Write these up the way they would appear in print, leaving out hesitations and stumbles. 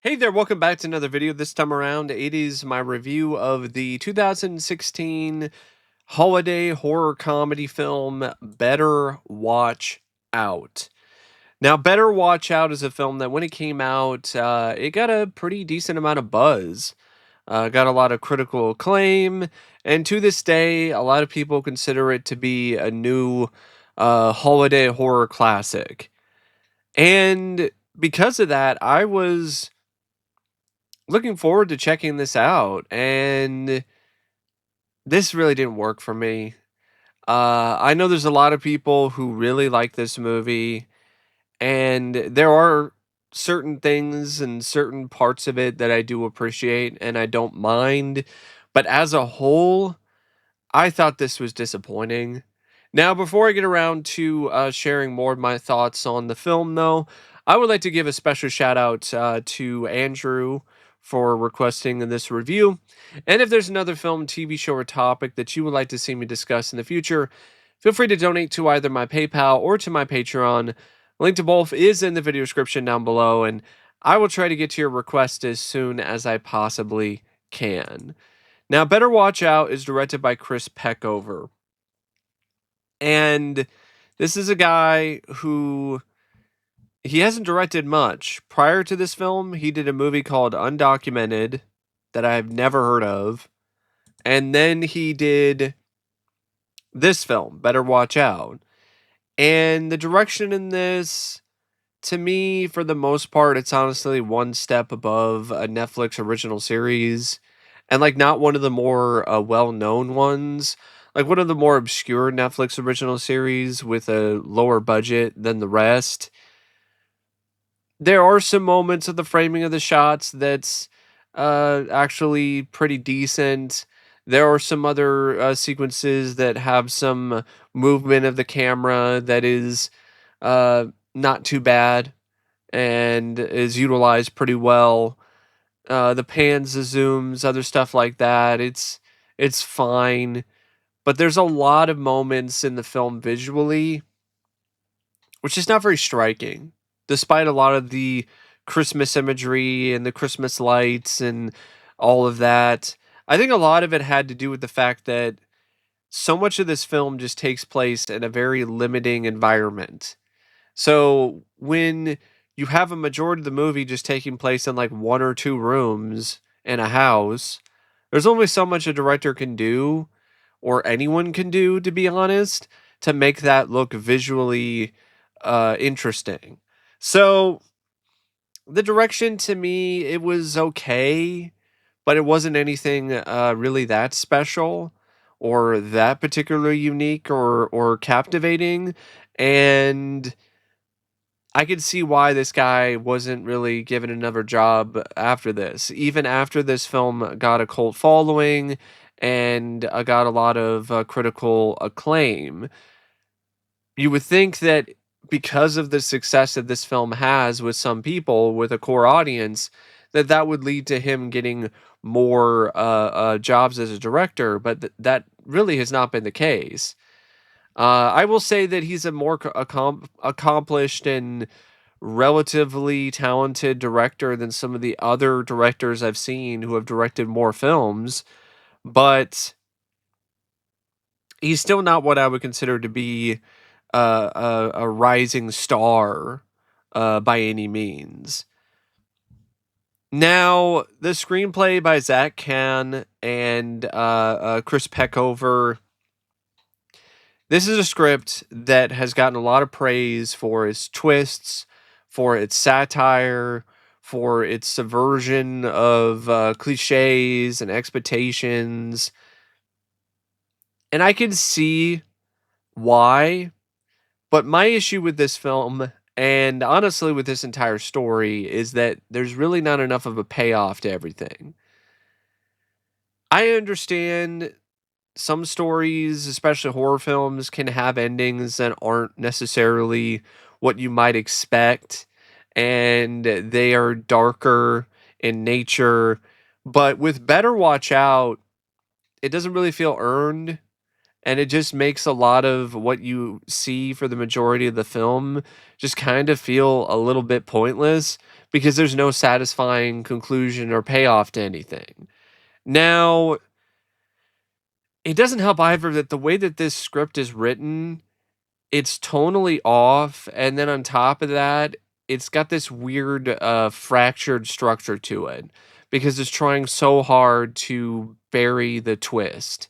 Hey there, welcome back to another video. This time around, it is my review of the 2016 holiday horror comedy film, Better Watch Out. Now, Better Watch Out is a film that when it came out, it got a pretty decent amount of buzz, got a lot of critical acclaim, and to this day, a lot of people consider it to be a new holiday horror classic. And because of that, I was looking forward to checking this out, and this really didn't work for me. I know there's a lot of people who really like this movie, and there are certain things and certain parts of it that I do appreciate and I don't mind. But as a whole, I thought this was disappointing. Now, before I get around to sharing more of my thoughts on the film, though, I would like to give a special shout out to Andrew for requesting this review. And if there's another film, TV show, or topic that you would like to see me discuss in the future, feel free to donate to either my PayPal or to my Patreon. Link to both is in the video description down below, and I will try to get to your request as soon as I possibly can. Now, Better Watch Out is directed by Chris Peckover. And this is a guy who he hasn't directed much. Prior to this film, he did a movie called Undocumented that I've never heard of. And then he did this film, Better Watch Out. And the direction in this, to me, for the most part, it's honestly one step above a Netflix original series. And like not one of the more well-known ones, like one of the more obscure Netflix original series with a lower budget than the rest. There are some moments of the framing of the shots that's actually pretty decent. There are some other sequences that have some movement of the camera that is not too bad and is utilized pretty well. The pans, the zooms, other stuff like that. It's fine, but there's a lot of moments in the film visually which is not very striking, despite a lot of the Christmas imagery and the Christmas lights and all of that. I think a lot of it had to do with the fact that so much of this film just takes place in a very limiting environment. So when you have a majority of the movie just taking place in like one or two rooms in a house, there's only so much a director can do, or anyone can do, to be honest, to make that look visually interesting. So the direction to me, it was okay, but it wasn't anything really that special or that particularly unique or captivating. And I could see why this guy wasn't really given another job after this. Even after this film got a cult following and got a lot of critical acclaim, you would think that because of the success that this film has with some people, with a core audience, that that would lead to him getting more jobs as a director, but that really has not been the case. I will say that he's a more accomplished and relatively talented director than some of the other directors I've seen who have directed more films, but he's still not what I would consider to be a rising star by any means. Now, the screenplay by Zach Kahn and Chris Peckover. This is a script that has gotten a lot of praise for its twists, for its satire, for its subversion of cliches and expectations. And I can see why, but my issue with this film, and honestly with this entire story, is that there's really not enough of a payoff to everything. I understand some stories, especially horror films, can have endings that aren't necessarily what you might expect, and they are darker in nature. But with Better Watch Out, it doesn't really feel earned, and it just makes a lot of what you see for the majority of the film just kind of feel a little bit pointless because there's no satisfying conclusion or payoff to anything. Now, it doesn't help either that the way that this script is written, it's tonally off, and then on top of that, it's got this weird fractured structure to it because it's trying so hard to bury the twist.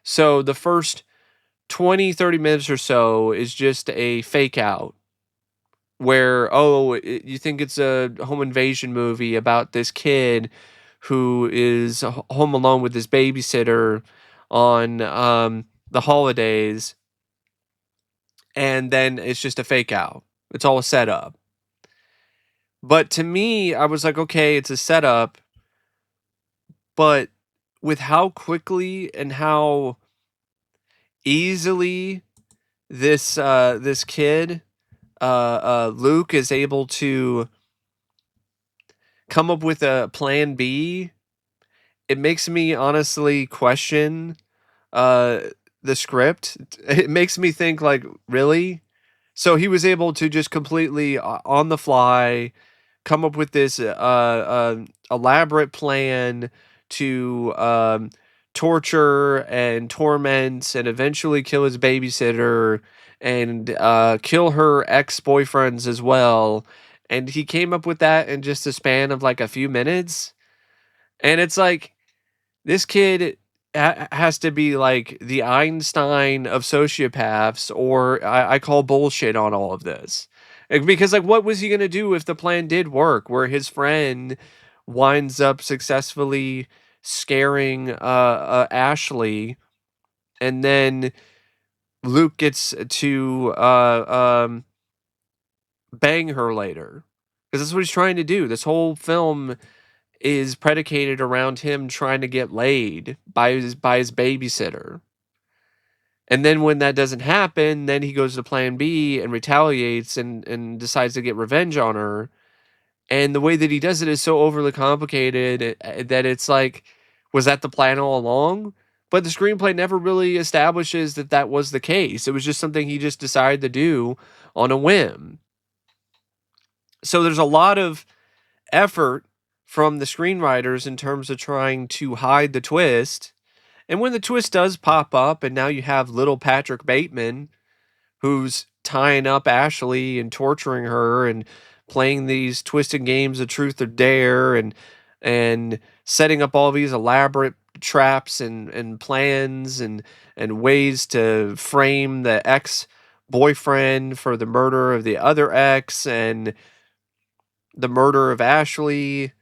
So the first 20, 30 minutes or so is just a fake out where, you think it's a home invasion movie about this kid who is home alone with his babysitter on the holidays, and then it's just a fake out. It's all a setup. But to me, I was like, okay, it's a setup, but with how quickly and how easily this kid Luke is able to come up with a plan B, it makes me honestly question uh, the script. It makes me think, like, really? So he was able to just completely on the fly come up with this elaborate plan to torture and torment and eventually kill his babysitter and kill her ex-boyfriends as well. And he came up with that in just a span of like a few minutes. And it's like, this kid has to be like the Einstein of sociopaths, or I call bullshit on all of this. Because, like, what was he going to do if the plan did work, where his friend winds up successfully scaring Ashley, and then Luke gets to bang her later? Because that's what he's trying to do. This whole film is predicated around him trying to get laid by his babysitter. And then when that doesn't happen, then he goes to plan B and retaliates and decides to get revenge on her. And the way that he does it is so overly complicated that it's like, was that the plan all along? But the screenplay never really establishes that that was the case. It was just something he just decided to do on a whim. So there's a lot of effort from the screenwriters in terms of trying to hide the twist. And when the twist does pop up, and now you have little Patrick Bateman who's tying up Ashley and torturing her and playing these twisted games of truth or dare and setting up all these elaborate traps and plans and ways to frame the ex boyfriend for the murder of the other ex and the murder of Ashley,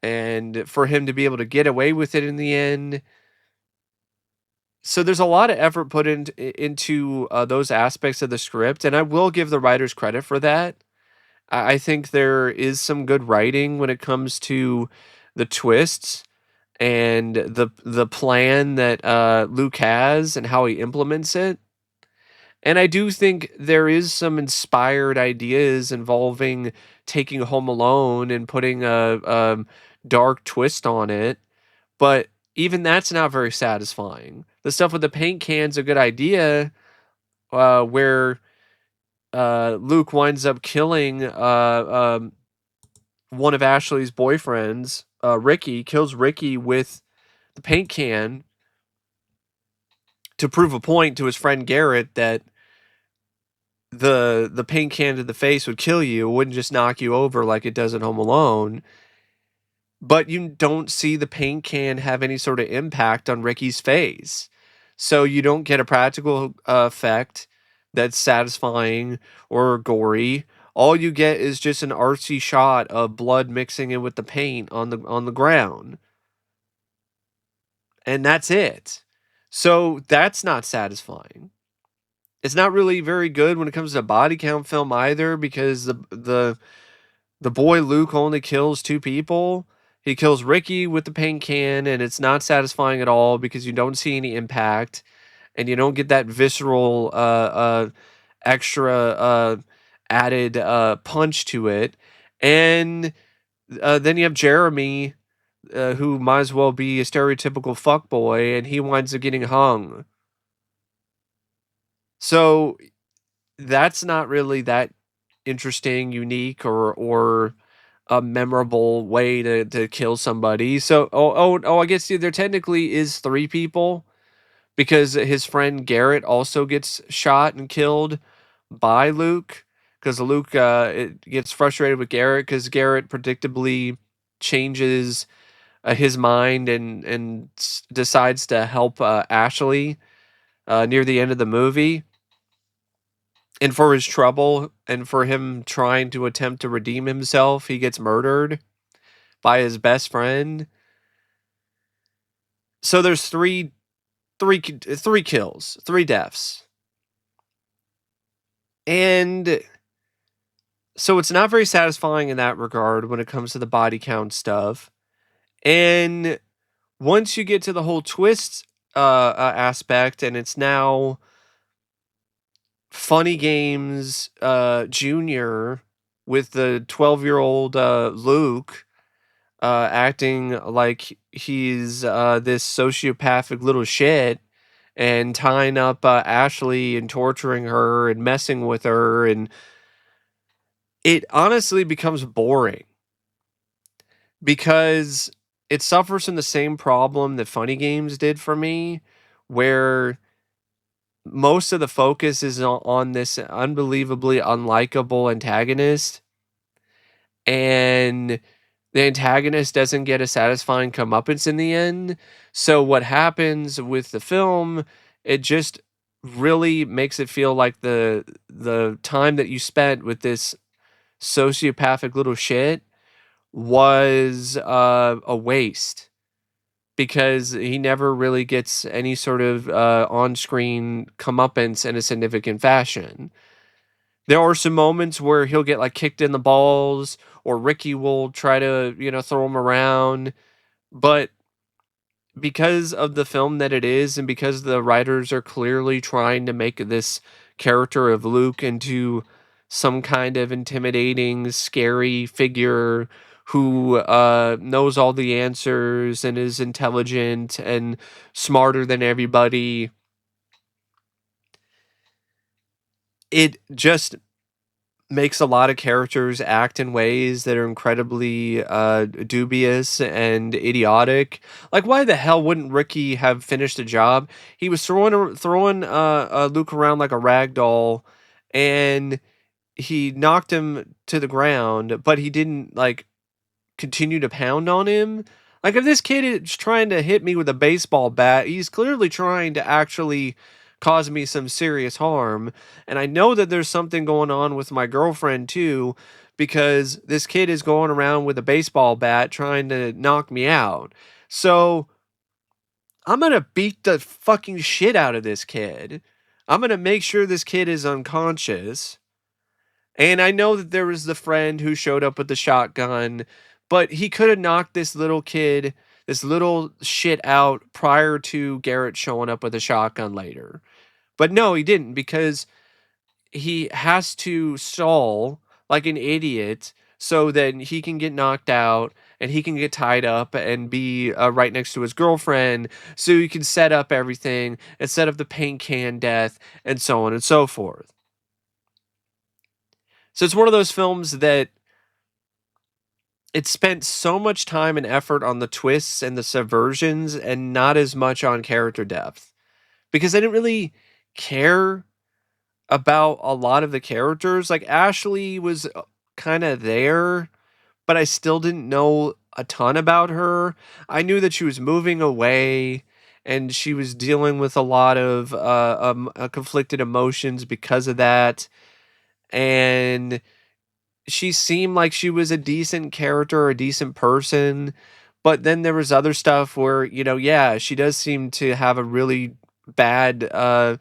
and for him to be able to get away with it in the end. So there's a lot of effort put into those aspects of the script, and I will give the writers credit for that. I think there is some good writing when it comes to the twists and the plan that Luke has and how he implements it. And I do think there is some inspired ideas involving taking Home Alone and putting a dark twist on it, but even that's not very satisfying. The stuff with the paint can's a good idea, where Luke winds up killing one of Ashley's boyfriends, Ricky, kills Ricky with the paint can to prove a point to his friend Garrett that the paint can to the face would kill you. It wouldn't just knock you over like it does in Home Alone. But you don't see the paint can have any sort of impact on Ricky's face. So you don't get a practical effect that's satisfying or gory. All you get is just an artsy shot of blood mixing in with the paint on the ground. And that's it. So that's not satisfying. It's not really very good when it comes to body count film either, because the boy Luke only kills two people. He kills Ricky with the paint can, and it's not satisfying at all because you don't see any impact, and you don't get that visceral, extra added punch to it. And then you have Jeremy, who might as well be a stereotypical fuckboy, and he winds up getting hung. So that's not really that interesting, unique, or a memorable way to kill somebody. So I guess there technically is three people because his friend Garrett also gets shot and killed by Luke because Luke it gets frustrated with Garrett because Garrett predictably changes his mind and decides to help Ashley near the end of the movie. And for his trouble and for him trying to attempt to redeem himself, he gets murdered by his best friend. So there's three kills, three deaths. And so it's not very satisfying in that regard when it comes to the body count stuff. And once you get to the whole twist aspect, and it's now Funny Games Junior with the 12-year-old Luke acting like he's this sociopathic little shit and tying up Ashley and torturing her and messing with her, and it honestly becomes boring because it suffers from the same problem that Funny Games did for me, where most of the focus is on this unbelievably unlikable antagonist, and the antagonist doesn't get a satisfying comeuppance in the end. So what happens with the film, it just really makes it feel like the time that you spent with this sociopathic little shit was a waste because he never really gets any sort of on-screen comeuppance in a significant fashion. There are some moments where he'll get like kicked in the balls, or Ricky will try to, throw him around. But because of the film that it is, and because the writers are clearly trying to make this character of Luke into some kind of intimidating, scary figure who knows all the answers and is intelligent and smarter than everybody, it just makes a lot of characters act in ways that are incredibly dubious and idiotic. Like, why the hell wouldn't Ricky have finished the job? He was throwing Luke around like a rag doll, and he knocked him to the ground, but he didn't like continue to pound on him. Like, if this kid is trying to hit me with a baseball bat, he's clearly trying to actually cause me some serious harm. And I know that there's something going on with my girlfriend too, because this kid is going around with a baseball bat trying to knock me out. So I'm going to beat the fucking shit out of this kid. I'm going to make sure this kid is unconscious. And I know that there was the friend who showed up with the shotgun, but he could have knocked this little kid, this little shit out prior to Garrett showing up with a shotgun later. But no, he didn't, because he has to stall like an idiot so that he can get knocked out and he can get tied up and be right next to his girlfriend so he can set up everything and set up the paint can death and so on and so forth. So it's one of those films that it spent so much time and effort on the twists and the subversions and not as much on character depth, because I didn't really care about a lot of the characters. Like, Ashley was kind of there, but I still didn't know a ton about her. I knew that she was moving away and she was dealing with a lot of conflicted emotions because of that. And she seemed like she was a decent character, a decent person, but then there was other stuff where, yeah, she does seem to have a really bad uh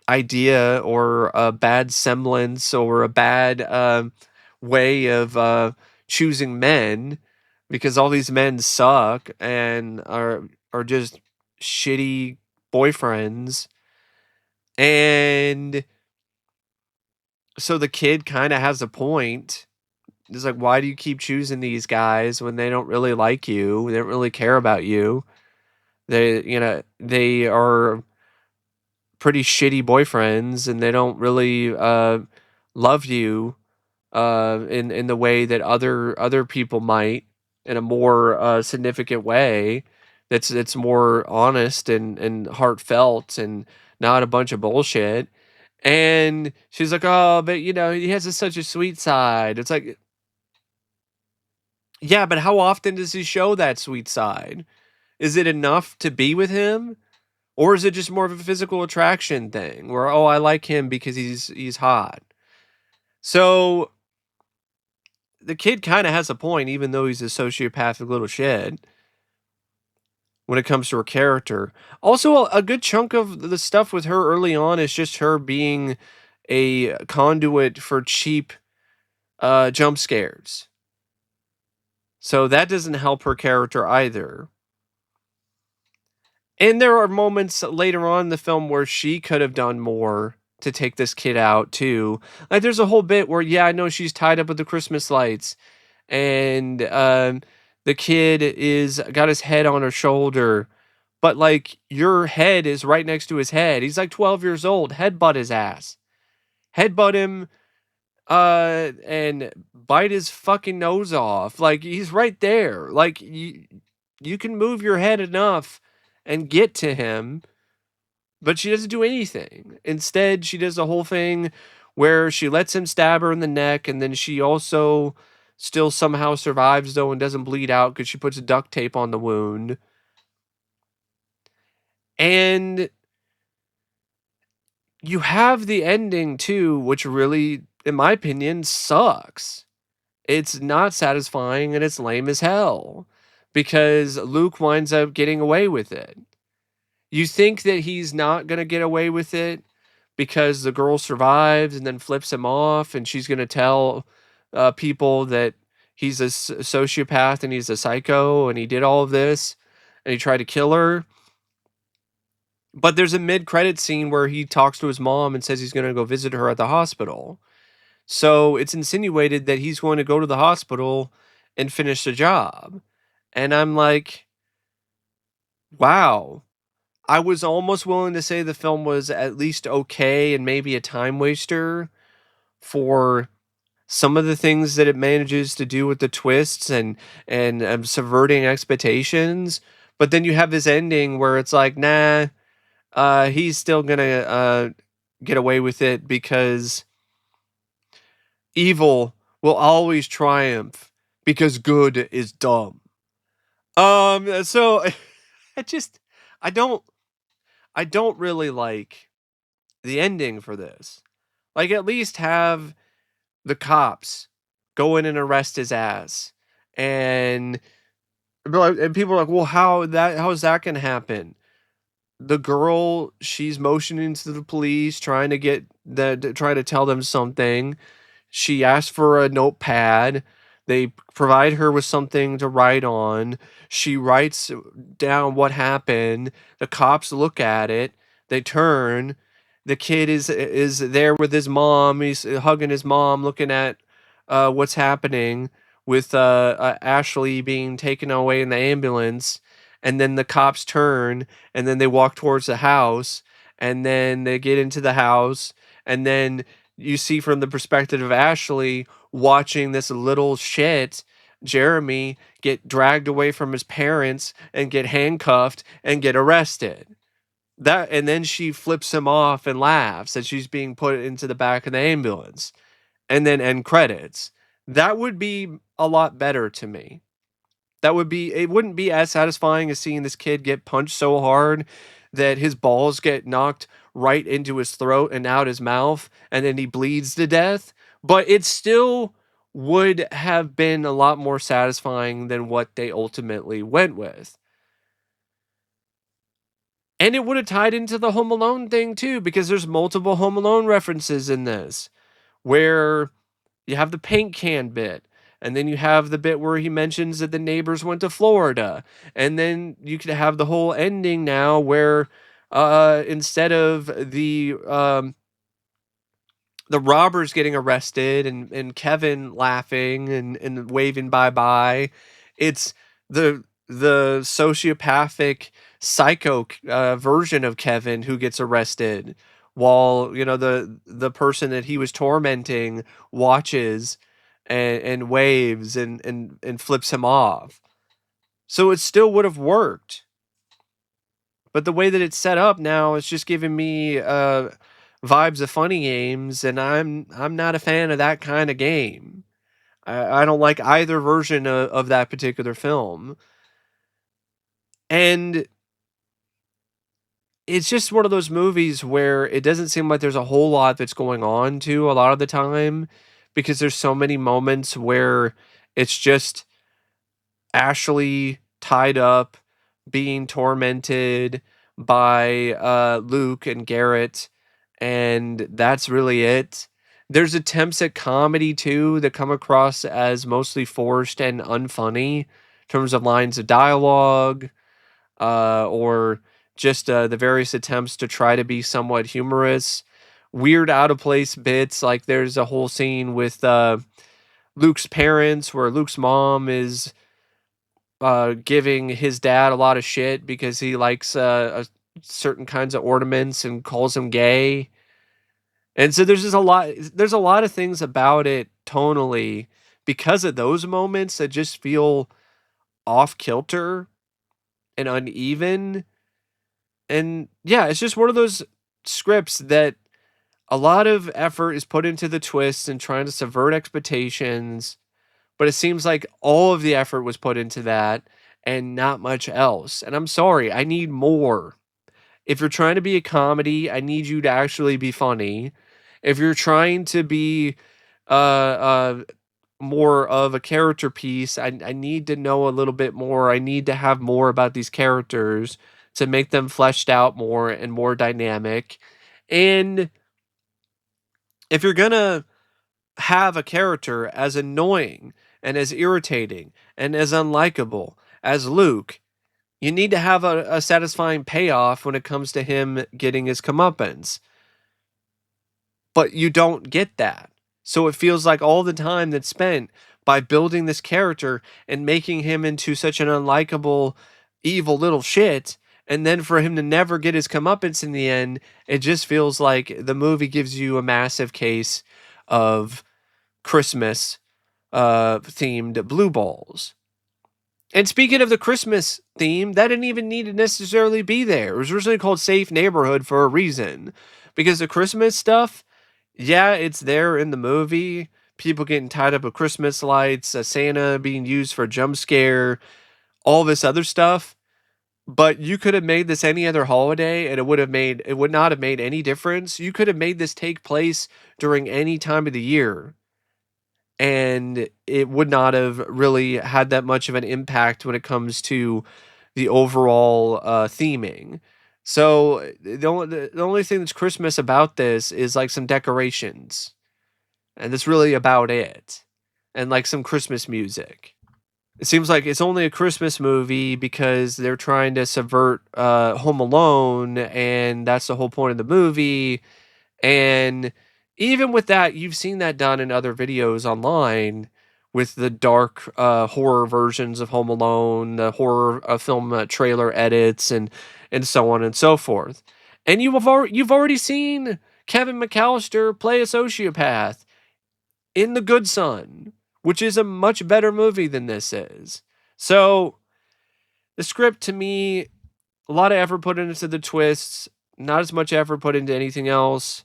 idea, or a bad semblance, or a bad way of choosing men, because all these men suck and are just shitty boyfriends. And so the kid kind of has a point. It's like, why do you keep choosing these guys when they don't really like you? They don't really care about you. They are pretty shitty boyfriends, and they don't really love you in the way that other people might, in a more significant way, that's more honest and heartfelt and not a bunch of bullshit. And she's like, oh, but he has such a sweet side. It's like, yeah, but how often does he show that sweet side? Is it enough to be with him? Or is it just more of a physical attraction thing where, oh, I like him because he's hot? So the kid kind of has a point, even though he's a sociopathic little shit when it comes to her character. Also, a good chunk of the stuff with her early on is just her being a conduit for cheap jump scares. So that doesn't help her character either. And there are moments later on in the film where she could have done more to take this kid out too. Like there's a whole bit where, yeah, I know she's tied up with the Christmas lights, and the kid is got his head on her shoulder, but like your head is right next to his head. He's like 12 years old. Headbutt his ass. Headbutt him and bite his fucking nose off. Like he's right there. Like you can move your head enough and get to him, but she doesn't do anything. Instead, she does the whole thing where she lets him stab her in the neck, and then she also still somehow survives though and doesn't bleed out because she puts duct tape on the wound. And you have the ending too, which really, in my opinion, sucks. It's not satisfying and it's lame as hell because Luke winds up getting away with it. You think that he's not going to get away with it because the girl survives and then flips him off, and she's going to tell people that he's a sociopath and he's a psycho and he did all of this and he tried to kill her. But there's a mid-credit scene where he talks to his mom and says he's going to go visit her at the hospital. So it's insinuated that he's going to go to the hospital and finish the job. And I'm like, wow. I was almost willing to say the film was at least okay and maybe a time waster for some of the things that it manages to do with the twists and subverting expectations. But then you have this ending where it's like, nah, he's still gonna get away with it because evil will always triumph because good is dumb. So I just I don't I don't really like the ending for this. Like at least have the cops go in and arrest his ass. And people are like, "Well, how is that going to happen?" The girl, she's motioning to the police trying to try to tell them something. She asks for a notepad. They provide her with something to write on. She writes down what happened. The cops look at it. They turn. The kid is there with his mom. He's hugging his mom, looking at what's happening with Ashley being taken away in the ambulance. And then the cops turn, and then they walk towards the house, and then they get into the house, and then you see from the perspective of Ashley watching this little shit, Jeremy, get dragged away from his parents and get handcuffed and get arrested. And then she flips him off and laughs that she's being put into the back of the ambulance. And then end credits. That would be a lot better to me. It wouldn't be as satisfying as seeing this kid get punched so hard that his balls get knocked right into his throat and out his mouth, and then he bleeds to death. But it still would have been a lot more satisfying than what they ultimately went with. And it would have tied into the Home Alone thing too, because there's multiple Home Alone references in this, where you have the paint can bit, and then you have the bit where he mentions that the neighbors went to Florida, and then you could have the whole ending now where instead of the robbers getting arrested and Kevin laughing and waving bye bye, it's the the sociopathic psycho version of Kevin who gets arrested while the person that he was tormenting watches and waves and flips him off. So it still would have worked. But the way that it's set up now, it's just giving me vibes of funny games, and I'm not a fan of that kind of game. I don't like either version of that particular film. And it's just one of those movies where it doesn't seem like there's a whole lot that's going on to a lot of the time, because there's so many moments where it's just Ashley tied up, being tormented by Luke and Garrett, and that's really it. There's attempts at comedy too that come across as mostly forced and unfunny in terms of lines of dialogue, or just the various attempts to try to be somewhat humorous. Weird out of place bits, like there's a whole scene with Luke's parents where Luke's mom is giving his dad a lot of shit because he likes certain kinds of ornaments and calls him gay. And so there's a lot of things about it tonally because of those moments that just feel off kilter and uneven. And yeah, it's just one of those scripts that a lot of effort is put into the twists and trying to subvert expectations, but it seems like all of the effort was put into that and not much else. And I'm sorry, I need more. If you're trying to be a comedy, I need you to actually be funny. If you're trying to be uh more of a character piece, I need to know a little bit more. I need to have more about these characters to make them fleshed out more and more dynamic. And if you're gonna have a character as annoying and as irritating and as unlikable as Luke, you need to have a satisfying payoff when it comes to him getting his comeuppance. But you don't get that. So it feels like all the time that's spent by building this character and making him into such an unlikable, evil little shit, and then for him to never get his comeuppance in the end, it just feels like the movie gives you a massive case of Christmas themed blue balls. And speaking of the Christmas theme, that didn't even need to necessarily be there. It was originally called Safe Neighborhood for a reason. Because the Christmas stuff, yeah, it's there in the movie. People getting tied up with Christmas lights, Santa being used for a jump scare, all this other stuff. But you could have made this any other holiday and it would not have made any difference. You could have made this take place during any time of the year, and it would not have really had that much of an impact when it comes to the overall theming. So the only thing that's Christmas about this is like some decorations, and that's really about it, and like some Christmas music. It seems like it's only a Christmas movie because they're trying to subvert Home Alone, and that's the whole point of the movie. And even with that, you've seen that done in other videos online with the dark horror versions of Home Alone, the horror film trailer edits, and so on and so forth. And you've already seen Kevin McAllister play a sociopath in The Good Son, which is a much better movie than this is. So the script, to me, a lot of effort put into the twists, not as much effort put into anything else.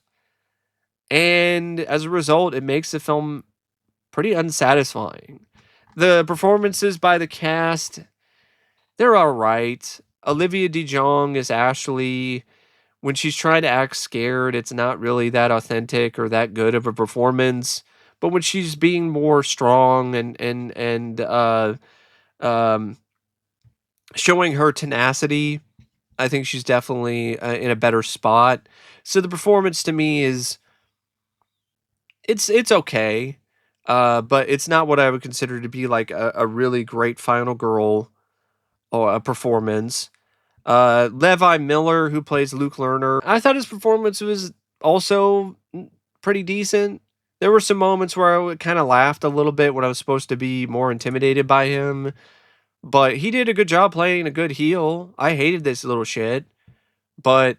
And as a result, it makes the film pretty unsatisfying. The performances by the cast, they're all right. Olivia DeJonge is Ashley. When she's trying to act scared, it's not really that authentic or that good of a performance. But when she's being more strong and um, showing her tenacity, I think she's definitely in a better spot. So the performance to me is it's okay, but it's not what I would consider to be like a really great final girl or a performance. Levi Miller, who plays Luke Lerner, I thought his performance was also pretty decent. There were some moments where I kind of laughed a little bit when I was supposed to be more intimidated by him, But he did a good job playing a good heel. I hated this little shit, but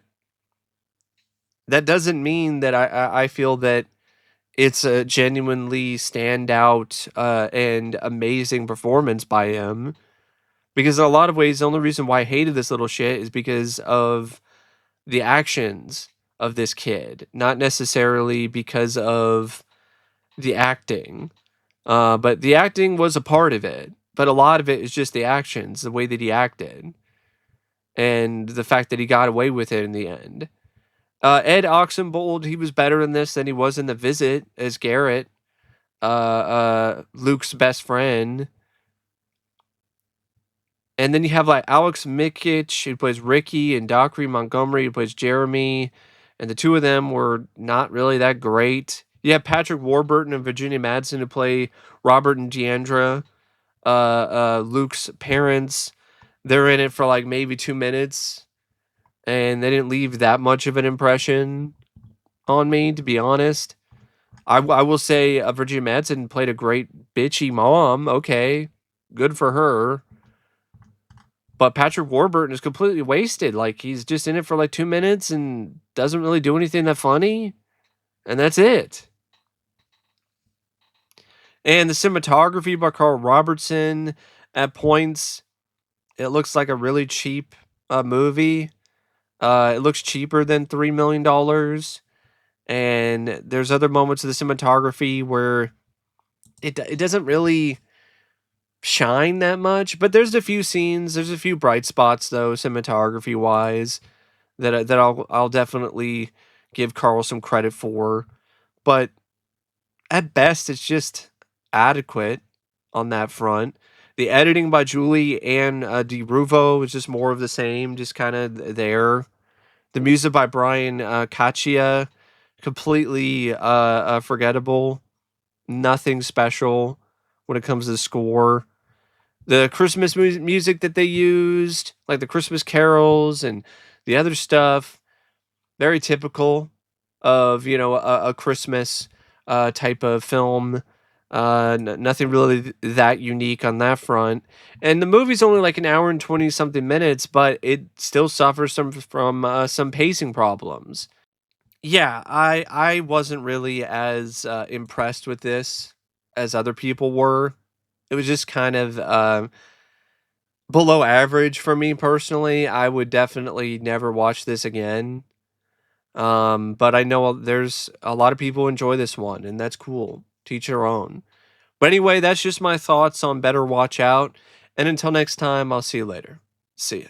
that doesn't mean that I feel that it's a genuinely standout and amazing performance by him. Because in a lot of ways, the only reason why I hated this little shit is because of the actions of this kid, not necessarily because of the acting. But the acting was a part of it. But a lot of it is just the actions, the way that he acted, and the fact that he got away with it in the end. Ed Oxenbould, he was better in this than he was in The Visit as Garrett, Luke's best friend. And then you have like Aleks Mikic, who plays Ricky, and Dacre Montgomery, who plays Jeremy. And the two of them were not really that great. You have Patrick Warburton and Virginia Madsen, who play Robert and Deandra, Luke's parents. They're in it for like maybe 2 minutes, and they didn't leave that much of an impression on me, to be honest. I will say Virginia Madsen played a great bitchy mom. Okay, good for her. But Patrick Warburton is completely wasted. Like, he's just in it for like 2 minutes and doesn't really do anything that funny. And that's it. And the cinematography by Carl Robertson, at points, it looks like a really cheap movie. It looks cheaper than $3 million. And there's other moments of the cinematography where it doesn't really shine that much. But there's a few scenes, there's a few bright spots, though, cinematography wise, that I'll definitely give Carl some credit for. But at best, it's just adequate on that front. The editing by Julie and DeRuvo is just more of the same, just kind of there. The music by Brian Caccia, completely forgettable. Nothing special when it comes to the score. The Christmas music that they used, like the Christmas carols and the other stuff, very typical of, a Christmas type of film. Nothing really that unique on that front. And the movie's only like an hour and 20 something minutes, but it still suffers from some pacing problems. Yeah, I wasn't really as impressed with this as other people were. It was just kind of below average for me personally. I would definitely never watch this again. But I know there's a lot of people who enjoy this one, and that's cool. Teach your own. But anyway, that's just my thoughts on Better Watch Out. And until next time, I'll see you later. See ya.